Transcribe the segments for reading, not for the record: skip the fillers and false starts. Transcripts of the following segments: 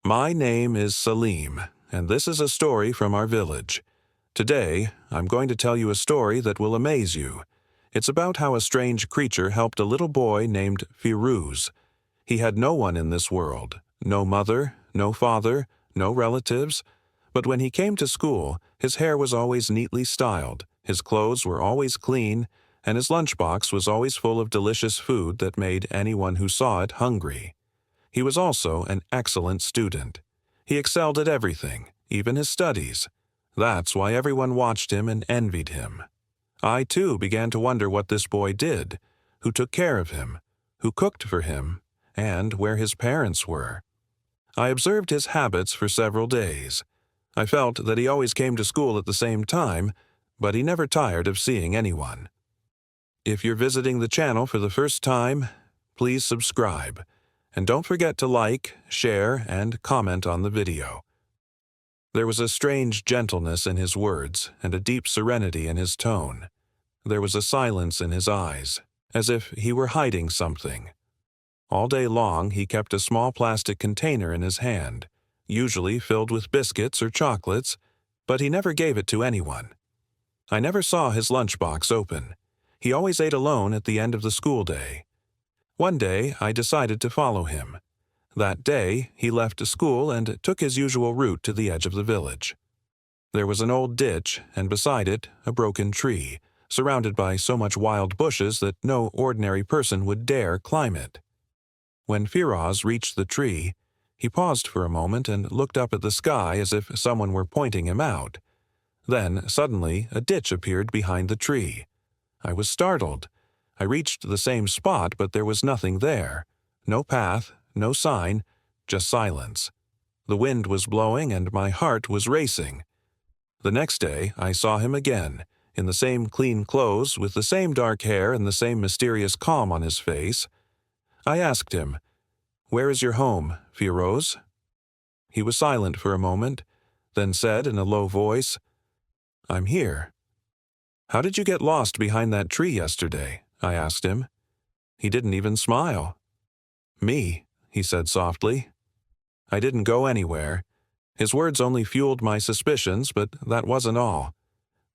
My name is Salim, and this is a story from our village. Today, I'm going to tell you a story that will amaze you. It's about how a strange creature helped a little boy named Firuz. He had no one in this world, no mother, no father, no relatives. But when he came to school, his hair was always neatly styled, his clothes were always clean, and his lunchbox was always full of delicious food that made anyone who saw it hungry. He was also an excellent student. He excelled at everything, even his studies. That's why everyone watched him and envied him. I, too, began to wonder what this boy did, who took care of him, who cooked for him, and where his parents were. I observed his habits for several days. I felt that he always came to school at the same time, but he never tired of seeing anyone. If you're visiting the channel for the first time, please subscribe. And don't forget to like, share, and comment on the video. There was a strange gentleness in his words and a deep serenity in his tone. There was a silence in his eyes, as if he were hiding something. All day long he kept a small plastic container in his hand, usually filled with biscuits or chocolates, but he never gave it to anyone. I never saw his lunchbox open. He always ate alone at the end of the school day. One day, I decided to follow him. That day, he left school and took his usual route to the edge of the village. There was an old ditch, and beside it, a broken tree, surrounded by so much wild bushes that no ordinary person would dare climb it. When Firaz reached the tree, he paused for a moment and looked up at the sky as if someone were pointing him out. Then, suddenly, a ditch appeared behind the tree. I was startled. I reached the same spot, but there was nothing there. No path, no sign, just silence. The wind was blowing and my heart was racing. The next day, I saw him again, in the same clean clothes, with the same dark hair and the same mysterious calm on his face. I asked him, "Where is your home, Firoz?" He was silent for a moment, then said in a low voice, "I'm here." "How did you get lost behind that tree yesterday?" I asked him. He didn't even smile. "Me," he said softly. I didn't go anywhere. His words only fueled my suspicions, but that wasn't all.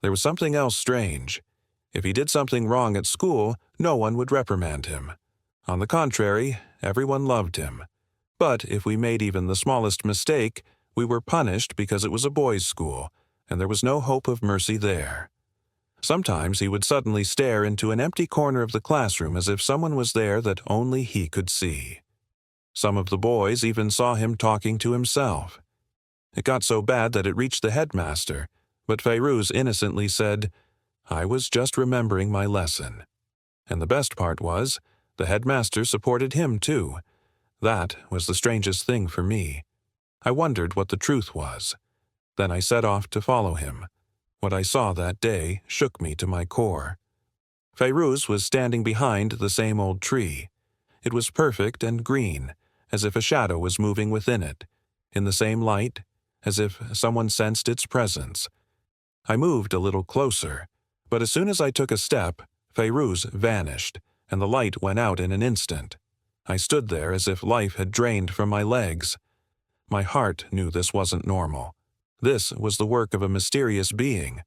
There was something else strange. If he did something wrong at school, no one would reprimand him. On the contrary, everyone loved him. But if we made even the smallest mistake, we were punished because it was a boys' school, and there was no hope of mercy there. Sometimes he would suddenly stare into an empty corner of the classroom as if someone was there that only he could see. Some of the boys even saw him talking to himself. It got so bad that it reached the headmaster, but Fairuz innocently said, "I was just remembering my lesson." And the best part was, the headmaster supported him too. That was the strangest thing for me. I wondered what the truth was. Then I set off to follow him. What I saw that day shook me to my core. Fairuz was standing behind the same old tree. It was perfect and green, as if a shadow was moving within it, in the same light, as if someone sensed its presence. I moved a little closer, but as soon as I took a step, Fairuz vanished, and the light went out in an instant. I stood there as if life had drained from my legs. My heart knew this wasn't normal. This was the work of a mysterious being,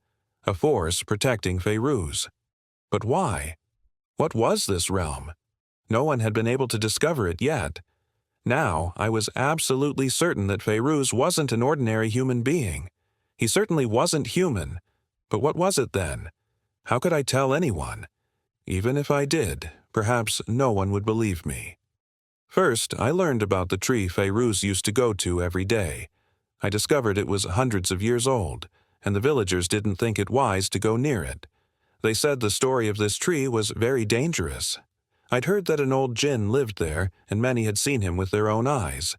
a force protecting Fairuz. But why? What was this realm? No one had been able to discover it yet. Now I was absolutely certain that Fairuz wasn't an ordinary human being. He certainly wasn't human. But what was it then? How could I tell anyone? Even if I did, perhaps no one would believe me. First, I learned about the tree Fairuz used to go to every day. I discovered it was hundreds of years old, and the villagers didn't think it wise to go near it. They said the story of this tree was very dangerous. I'd heard that an old jinn lived there, and many had seen him with their own eyes.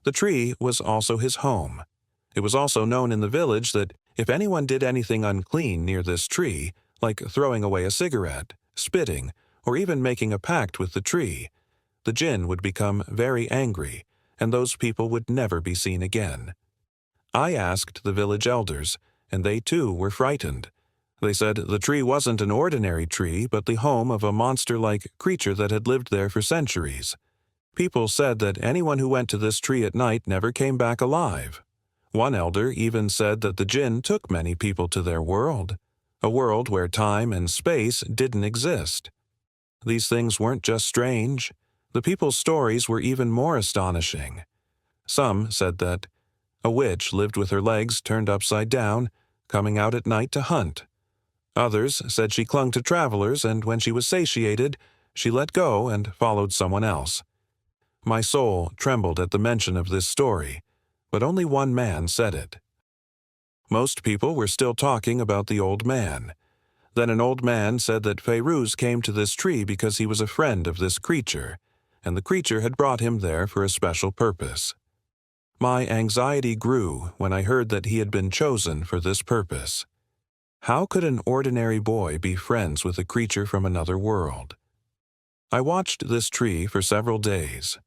The tree was also his home. It was also known in the village that if anyone did anything unclean near this tree, like throwing away a cigarette, spitting, or even making a pact with the tree, the jinn would become very angry, and those people would never be seen again. I asked the village elders, and they too were frightened. They said the tree wasn't an ordinary tree, but the home of a monster-like creature that had lived there for centuries. People said that anyone who went to this tree at night never came back alive. One elder even said that the jinn took many people to their world, a world where time and space didn't exist. These things weren't just strange. The people's stories were even more astonishing. Some said that a witch lived with her legs turned upside down, coming out at night to hunt. Others said she clung to travelers, and when she was satiated, she let go and followed someone else. My soul trembled at the mention of this story, but only one man said it. Most people were still talking about the old man. Then an old man said that Feiruz came to this tree because he was a friend of this creature, and the creature had brought him there for a special purpose. My anxiety grew when I heard that he had been chosen for this purpose. How could an ordinary boy be friends with a creature from another world? I watched this tree for several days.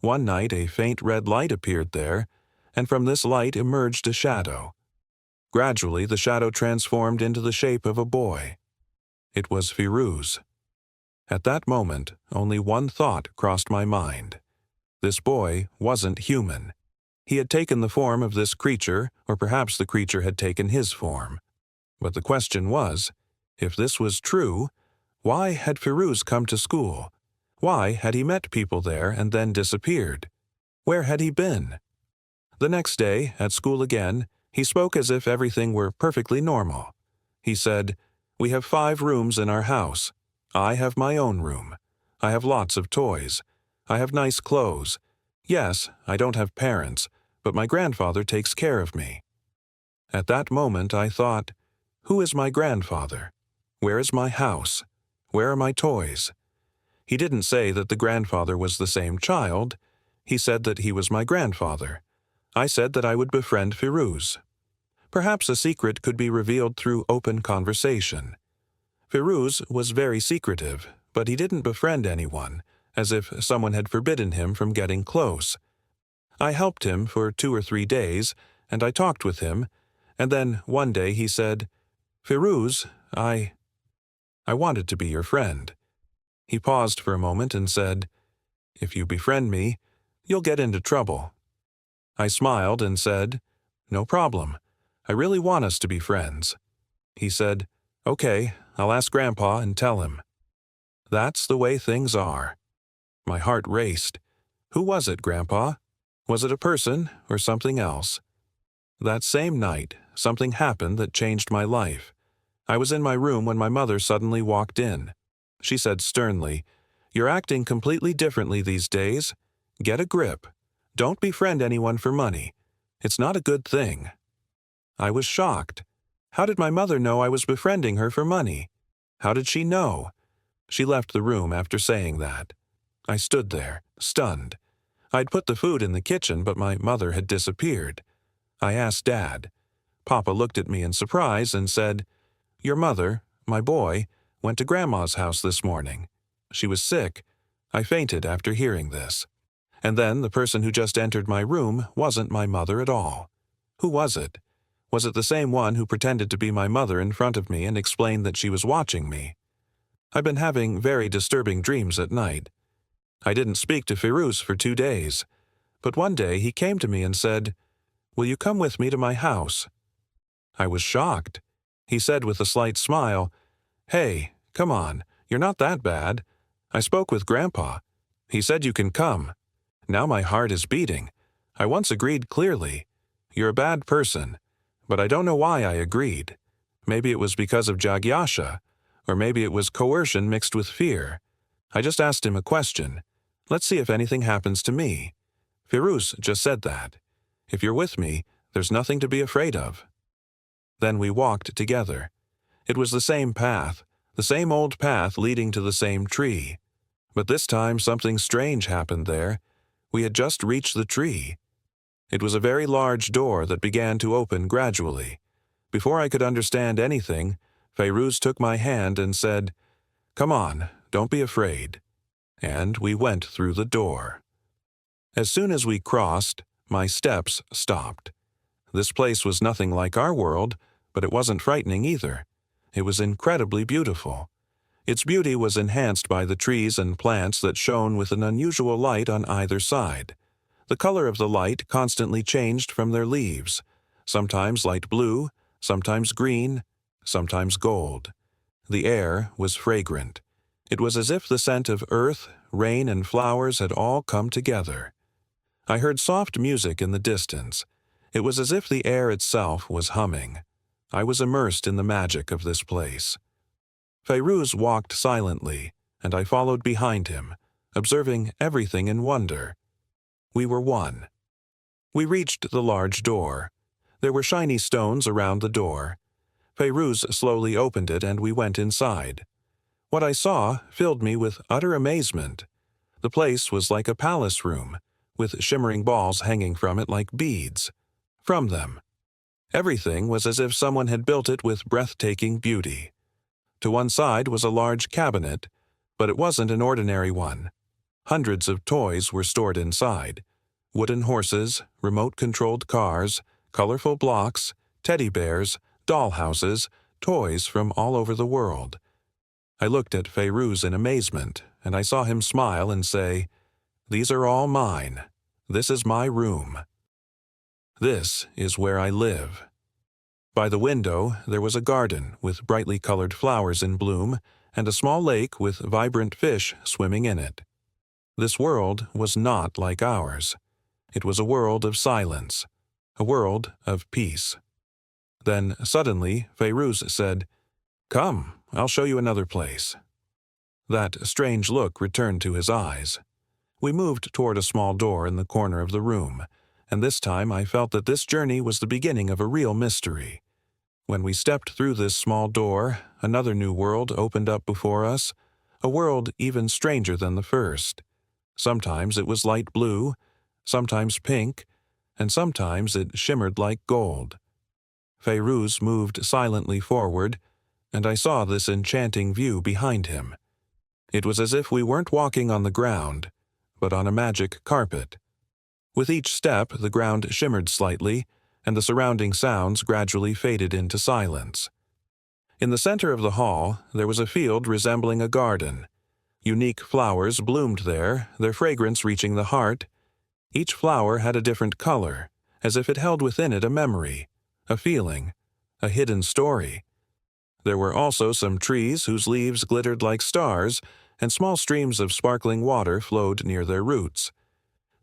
One night a faint red light appeared there, and from this light emerged a shadow. Gradually the shadow transformed into the shape of a boy. It was Feiruz. At that moment, only one thought crossed my mind. This boy wasn't human. He had taken the form of this creature, or perhaps the creature had taken his form. But the question was, if this was true, why had Feiruz come to school? Why had he met people there and then disappeared? Where had he been? The next day, at school again, he spoke as if everything were perfectly normal. He said, "We have 5 rooms in our house. I have my own room. I have lots of toys. I have nice clothes. Yes, I don't have parents, but my grandfather takes care of me." At that moment I thought, who is my grandfather? Where is my house? Where are my toys? He didn't say that the grandfather was the same child. He said that he was my grandfather. I said that I would befriend Feiruz. Perhaps a secret could be revealed through open conversation. Feiruz was very secretive, but he didn't befriend anyone, as if someone had forbidden him from getting close. I helped him for 2 or 3 days, and I talked with him, and then one day he said, "Feiruz, I wanted to be your friend." He paused for a moment and said, "If you befriend me, you'll get into trouble." I smiled and said, "No problem. I really want us to be friends." He said, "Okay, I'll ask Grandpa and tell him." That's the way things are. My heart raced. Who was it, Grandpa? Was it a person or something else? That same night, something happened that changed my life. I was in my room when my mother suddenly walked in. She said sternly, "You're acting completely differently these days. Get a grip. Don't befriend anyone for money. It's not a good thing." I was shocked. How did my mother know I was befriending her for money? How did she know? She left the room after saying that. I stood there, stunned. I'd put the food in the kitchen, but my mother had disappeared. I asked Dad. Papa looked at me in surprise and said, "Your mother, my boy, went to Grandma's house this morning. She was sick. I fainted after hearing this. And then the person who just entered my room wasn't my mother at all. Who was it? Was it the same one who pretended to be my mother in front of me and explained that she was watching me? I've been having very disturbing dreams at night. I didn't speak to Feiruz for 2 days, but one day he came to me and said, 'Will you come with me to my house?' I was shocked. He said with a slight smile, 'Hey, come on, you're not that bad. I spoke with Grandpa. He said you can come.' Now my heart is beating. I once agreed clearly. You're a bad person, but I don't know why I agreed. Maybe it was because of Jagyasha, or maybe it was coercion mixed with fear. I just asked him a question. Let's see if anything happens to me. Feiruz just said that. If you're with me, there's nothing to be afraid of." Then we walked together. It was the same path, the same old path leading to the same tree. But this time something strange happened there. We had just reached the tree. It was a very large door that began to open gradually. Before I could understand anything, Feiruz took my hand and said, "Come on, don't be afraid." And we went through the door. As soon as we crossed, my steps stopped. This place was nothing like our world, but it wasn't frightening either. It was incredibly beautiful. Its beauty was enhanced by the trees and plants that shone with an unusual light on either side. The color of the light constantly changed from their leaves, sometimes light blue, sometimes green, sometimes gold. The air was fragrant. It was as if the scent of earth, rain, and flowers had all come together. I heard soft music in the distance. It was as if the air itself was humming. I was immersed in the magic of this place. Feiruz walked silently, and I followed behind him, observing everything in wonder. We were one. We reached the large door. There were shiny stones around the door. Feiruz slowly opened it, and we went inside. What I saw filled me with utter amazement. The place was like a palace room, with shimmering balls hanging from it like beads. From them, everything was as if someone had built it with breathtaking beauty. To one side was a large cabinet, but it wasn't an ordinary one. Hundreds of toys were stored inside. Wooden horses, remote-controlled cars, colorful blocks, teddy bears, dollhouses, toys from all over the world. I looked at Feiruz in amazement, and I saw him smile and say, "These are all mine. This is my room. This is where I live." By the window, there was a garden with brightly colored flowers in bloom and a small lake with vibrant fish swimming in it. This world was not like ours. It was a world of silence, a world of peace. Then, suddenly, Feiruz said, "Come, I'll show you another place." That strange look returned to his eyes. We moved toward a small door in the corner of the room, and this time I felt that this journey was the beginning of a real mystery. When we stepped through this small door, another new world opened up before us, a world even stranger than the first. Sometimes it was light blue, sometimes pink, and sometimes it shimmered like gold. Feiruz moved silently forward, and I saw this enchanting view behind him. It was as if we weren't walking on the ground, but on a magic carpet. With each step, the ground shimmered slightly, and the surrounding sounds gradually faded into silence. In the center of the hall, there was a field resembling a garden. Unique flowers bloomed there, their fragrance reaching the heart. Each flower had a different color, as if it held within it a memory, a feeling, a hidden story. There were also some trees whose leaves glittered like stars, and small streams of sparkling water flowed near their roots.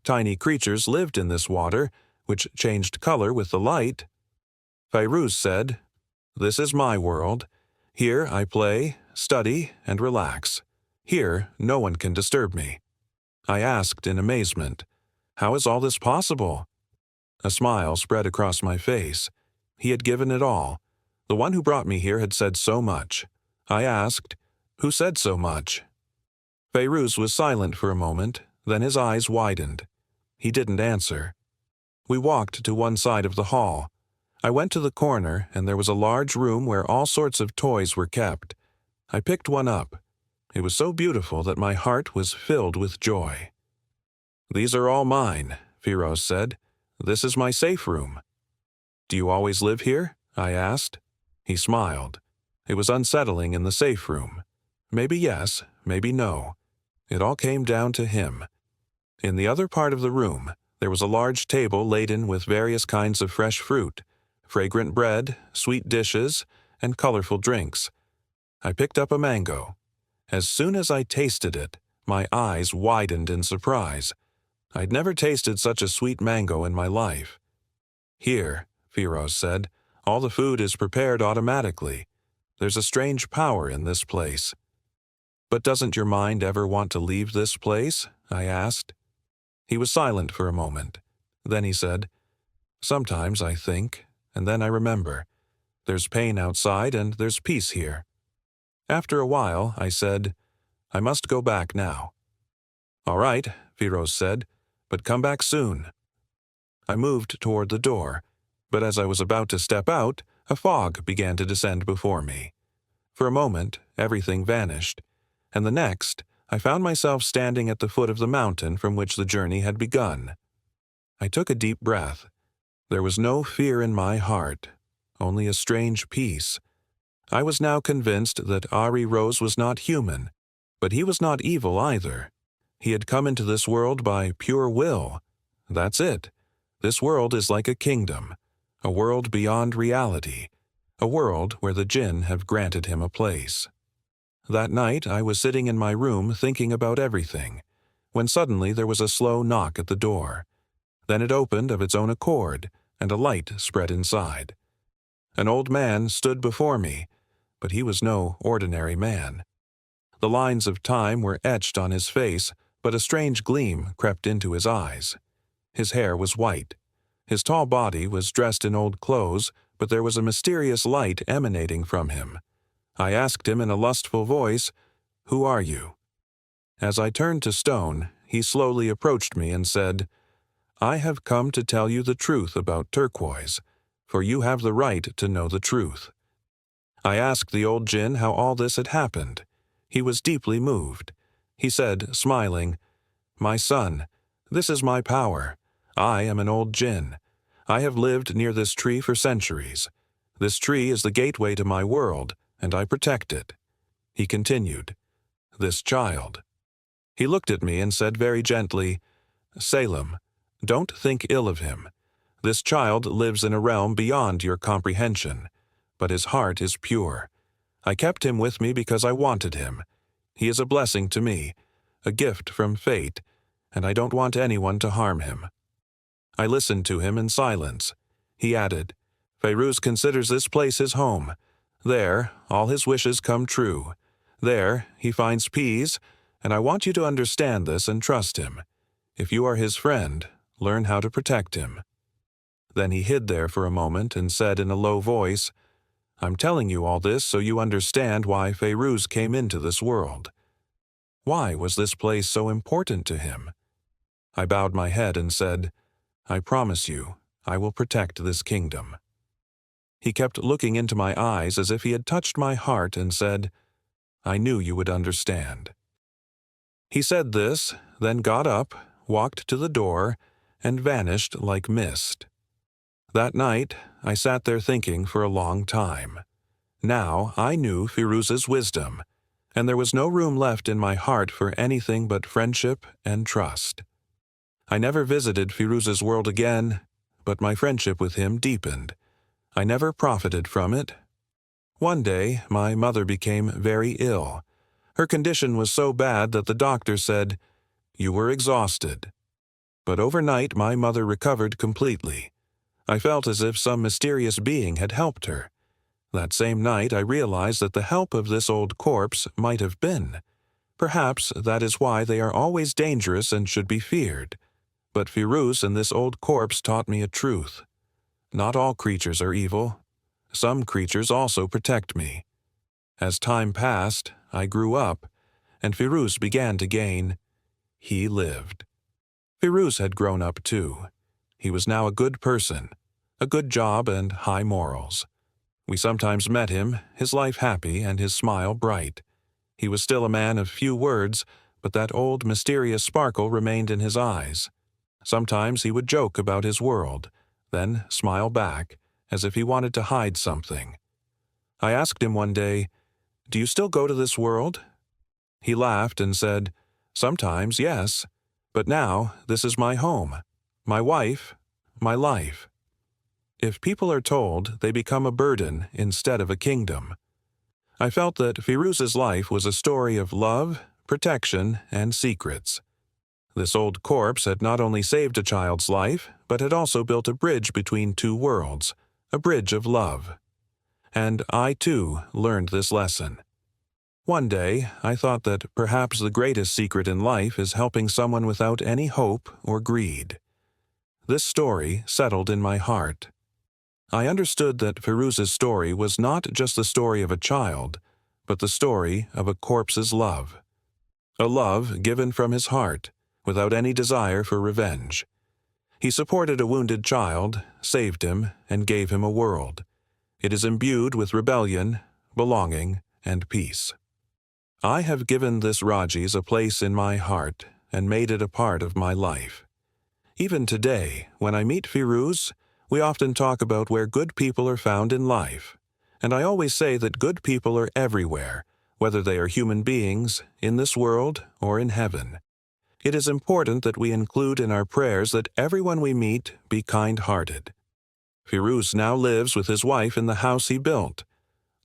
Tiny creatures lived in this water, which changed color with the light. Feiruz said, "This is my world. Here I play, study, and relax. Here no one can disturb me." I asked in amazement, "How is all this possible?" A smile spread across my face. He had given it all. The one who brought me here had said so much. I asked, "Who said so much?" Feiruz was silent for a moment, then his eyes widened. He didn't answer. We walked to one side of the hall. I went to the corner, and there was a large room where all sorts of toys were kept. I picked one up. It was so beautiful that my heart was filled with joy. "These are all mine," Feiruz said. "This is my safe room." "Do you always live here?" I asked. He smiled. It was unsettling in the safe room. Maybe yes, maybe no. It all came down to him. In the other part of the room, there was a large table laden with various kinds of fresh fruit, fragrant bread, sweet dishes, and colorful drinks. I picked up a mango. As soon as I tasted it, my eyes widened in surprise. I'd never tasted such a sweet mango in my life. "Here," Feiruz said, "all the food is prepared automatically. There's a strange power in this place." "But doesn't your mind ever want to leave this place?" I asked. He was silent for a moment. Then he said, "Sometimes I think, and then I remember. There's pain outside and there's peace here." After a while, I said, "I must go back now." "All right," Feiruz said, "but come back soon." I moved toward the door, but as I was about to step out, a fog began to descend before me. For a moment, everything vanished, and the next, I found myself standing at the foot of the mountain from which the journey had begun. I took a deep breath. There was no fear in my heart, only a strange peace. I was now convinced that Ari Rose was not human, but he was not evil either. He had come into this world by pure will. That's it. This world is like a kingdom, a world beyond reality, a world where the jinn have granted him a place. That night I was sitting in my room thinking about everything, when suddenly there was a slow knock at the door. Then it opened of its own accord, and a light spread inside. An old man stood before me, but he was no ordinary man. The lines of time were etched on his face, but a strange gleam crept into his eyes. His hair was white. His tall body was dressed in old clothes, but there was a mysterious light emanating from him. I asked him in a lustful voice, "Who are you?" As I turned to stone, he slowly approached me and said, "I have come to tell you the truth about turquoise, for you have the right to know the truth." I asked the old jinn how all this had happened. He was deeply moved. He said, smiling, "My son, this is my power. I am an old jinn. I have lived near this tree for centuries. This tree is the gateway to my world, and I protect it." He continued, "This child." He looked at me and said very gently, "Salem, don't think ill of him. This child lives in a realm beyond your comprehension, but his heart is pure. I kept him with me because I wanted him. He is a blessing to me, a gift from fate, and I don't want anyone to harm him." I listened to him in silence. He added, "Feyruz considers this place his home. There, all his wishes come true. There, he finds peace, and I want you to understand this and trust him. If you are his friend, learn how to protect him." Then he hid there for a moment and said in a low voice, "I'm telling you all this so you understand why Feyruz came into this world. Why was this place so important to him?" I bowed my head and said, "I promise you, I will protect this kingdom." He kept looking into my eyes as if he had touched my heart and said, "I knew you would understand." He said this, then got up, walked to the door, and vanished like mist. That night, I sat there thinking for a long time. Now I knew Feyruz's wisdom, and there was no room left in my heart for anything but friendship and trust. I never visited Feyruz's world again, but my friendship with him deepened. I never profited from it. One day, my mother became very ill. Her condition was so bad that the doctor said, "You were exhausted." But overnight, my mother recovered completely. I felt as if some mysterious being had helped her. That same night, I realized that the help of this old corpse might have been. Perhaps that is why they are always dangerous and should be feared. But Feyruz and this old corpse taught me a truth. Not all creatures are evil. Some creatures also protect me. As time passed, I grew up, and Feyruz began to gain. He lived. Feyruz had grown up too. He was now a good person, a good job and high morals. We sometimes met him, his life happy and his smile bright. He was still a man of few words, but that old mysterious sparkle remained in his eyes. Sometimes he would joke about his world, then smile back, as if he wanted to hide something. I asked him one day, "Do you still go to this world?" He laughed and said, "Sometimes, yes, but now this is my home, my wife, my life." If people are told, they become a burden instead of a kingdom. I felt that Feyruz's life was a story of love, protection, and secrets. This old corpse had not only saved a child's life, but had also built a bridge between two worlds, a bridge of love. And I, too, learned this lesson. One day, I thought that perhaps the greatest secret in life is helping someone without any hope or greed. This story settled in my heart. I understood that Feyruz's story was not just the story of a child, but the story of a corpse's love. A love given from his heart, without any desire for revenge. He supported a wounded child, saved him, and gave him a world. It is imbued with rebellion, belonging, and peace. I have given this Raji's a place in my heart and made it a part of my life. Even today, when I meet Feyruz, we often talk about where good people are found in life, And I always say that good people are everywhere, whether they are human beings, in this world, or in heaven. It is important that we include in our prayers that everyone we meet be kind-hearted. Firuz now lives with his wife in the house he built.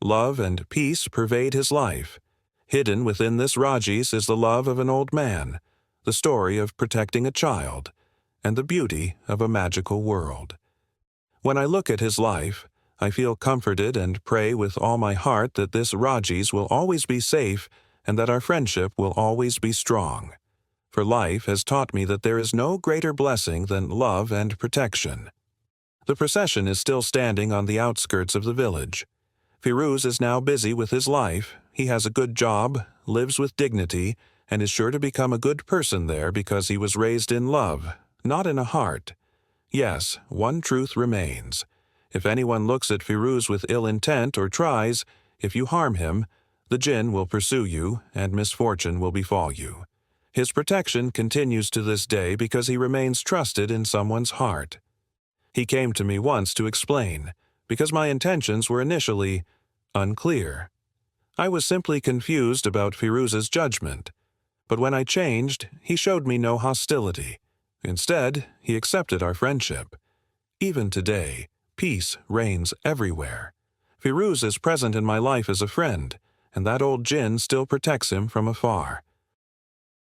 Love and peace pervade his life. Hidden within this Raji's is the love of an old man, the story of protecting a child, and the beauty of a magical world. When I look at his life, I feel comforted and pray with all my heart that this Raji's will always be safe and that our friendship will always be strong. For life has taught me that there is no greater blessing than love and protection. The procession is still standing on the outskirts of the village. Firuz is now busy with his life. He has a good job, lives with dignity, and is sure to become a good person there because he was raised in love, not in a heart. Yes, one truth remains. If anyone looks at Firuz with ill intent or tries, if you harm him, the jinn will pursue you and misfortune will befall you. His protection continues to this day because he remains trusted in someone's heart. He came to me once to explain, because my intentions were initially unclear. I was simply confused about Firuz's judgment. But when I changed, he showed me no hostility. Instead, he accepted our friendship. Even today, peace reigns everywhere. Firuz is present in my life as a friend, and that old jinn still protects him from afar.